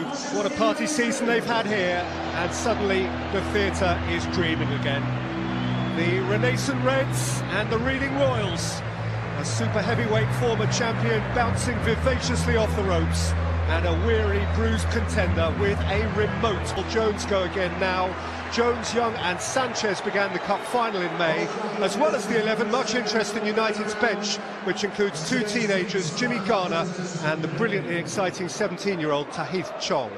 What a party season they've had here, and suddenly the theatre is dreaming again. The Renaissance Reds and the Reading Royals, a super heavyweight former champion bouncing vivaciously off the ropes, and a weary, bruised contender with a remote. Jones go again now. Jones, Young and Sanchez began the Cup final in May, as well as the 11. Much interest in United's bench, which includes two teenagers, Jimmy Garner and the brilliantly exciting 17-year-old Tahith Chong.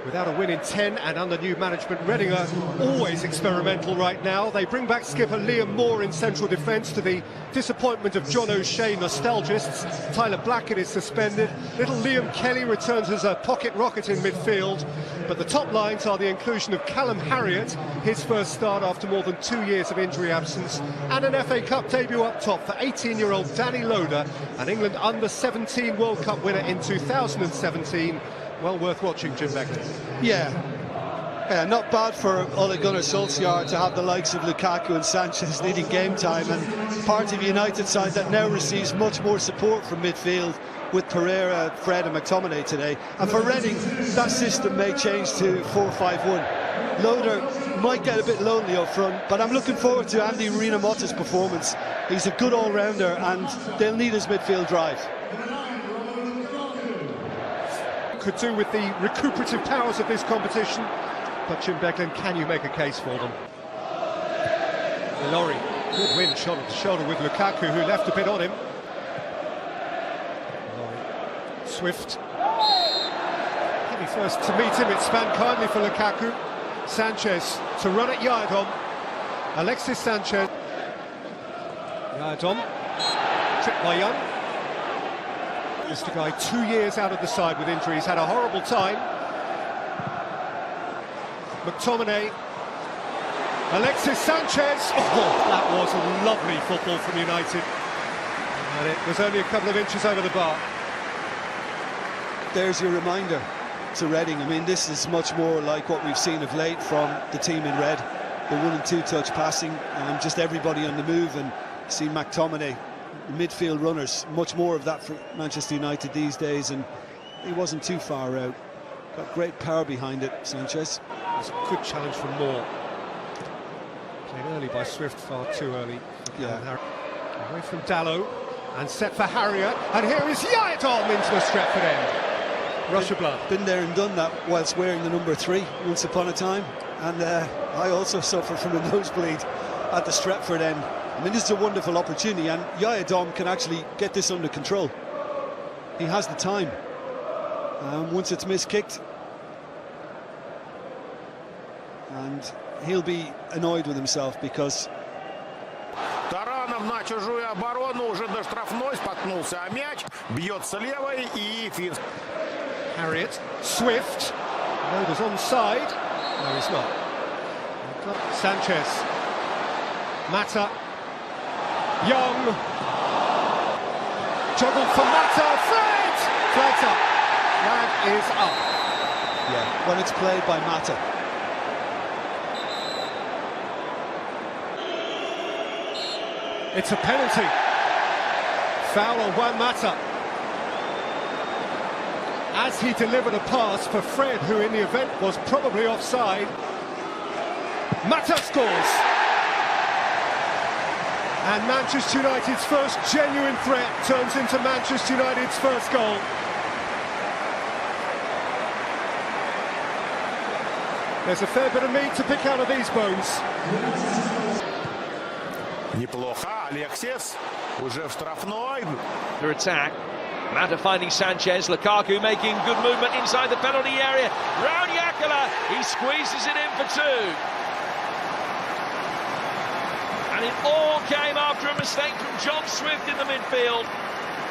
Without a win in 10 and under new management, Reading are always experimental right now. They bring back skipper Liam Moore in central defence to the disappointment of John O'Shea nostalgists. Tyler Blackett is suspended. Little Liam Kelly returns as a pocket rocket in midfield. But the top lines are the inclusion of Callum Harriott, his first start after more than 2 years of injury absence, and an FA Cup debut up top for 18-year-old Danny Loader, an England under-17 World Cup winner in 2017. Well worth watching, Jim Beglin. Yeah, not bad for Ole Gunnar Solskjaer to have the likes of Lukaku and Sanchez leading game time, and part of a United side that now receives much more support from midfield with Pereira, Fred and McTominay today. And for Reading, that system may change to 4-5-1. Loader might get a bit lonely up front, but I'm looking forward to Andy Rinomhota's performance. He's a good all-rounder and they'll need his midfield drive. Could do with the recuperative powers of this competition, but Jim Beglin, can you make a case for them? Laurie, good win, shoulder to shoulder with Lukaku, who left a bit on him. Laurie, Swift, heavy first to meet him, it spanned kindly for Lukaku. Sanchez to run at Yadom. Alexis Sanchez. Yadom, tripped by Young. Mr. Guy, 2 years out of the side with injuries, had a horrible time. McTominay, Alexis Sanchez. Oh, that was a lovely football from United, and it was only a couple of inches over the bar. There's your reminder to Reading. I mean, this is much more like what we've seen of late from the team in red. The 1- and 2-touch passing, and just everybody on the move, and see McTominay. Midfield runners, much more of that for Manchester United these days, and he wasn't too far out. Got great power behind it, Sanchez. It's a good challenge from Moore. Played early by Swift, far too early. Yeah. Away from Dallow, and set for Harriott, and here is Yadom into the Stretford end. Rush of blood. Been there and done that whilst wearing the number 3 once upon a time, and I also suffered from a nosebleed at the Stretford end. I mean, this is a wonderful opportunity, and Yadom can actually get this under control. He has the time. Once it's miskicked, and he'll be annoyed with himself because... Таранов на чужую оборону, уже до штрафной, споткнулся о мяч, бьется левой и Финск. Harriott, Swift, Loader's onside. No, he's not. Sanchez, Mata. Young, juggled for Mata, Fred! Flag's up, flag is up. Yeah, when it's played by Mata. It's a penalty. Foul on Juan Mata. As he delivered a pass for Fred, who in the event was probably offside. Mata scores. And Manchester United's first genuine threat turns into Manchester United's first goal. There's a fair bit of meat to pick out of these bones. Неплохо, Алексис уже в штрафной. Their attack. Mata finding Sanchez, Lukaku making good movement inside the penalty area. Round Yakala, he squeezes it in for 2. And it all came after a mistake from John Swift in the midfield.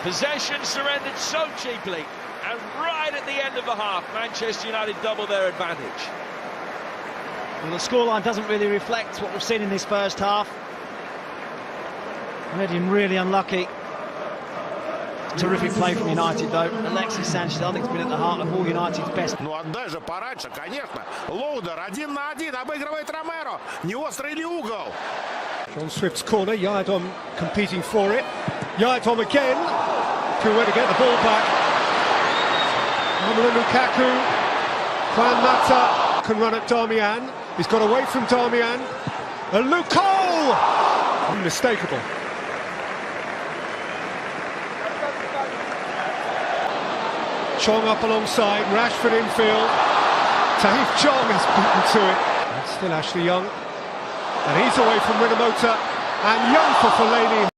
Possession surrendered so cheaply, and right at the end of the half, Manchester United double their advantage. Well, the scoreline doesn't really reflect what we've seen in this first half. Reading really unlucky. Terrific play from United, though. Alexis Sanchez, I think, has been at the heart of all United's best. Ну отдай же пораньше, конечно. Лоудер 1 на 1, обыгрывает Ромеро. Не острый ли угол? John Swift's corner, Yadom competing for it. Yadom again. Good way to get the ball back. Romelu Lukaku. Juan Mata can run at Darmian. He's got away from Darmian. And Luko! Unmistakable. Chong up alongside, Rashford infield. Tahith Chong has beaten to it. And still Ashley Young. And he's away from Rinomhota. And Young for Fellaini.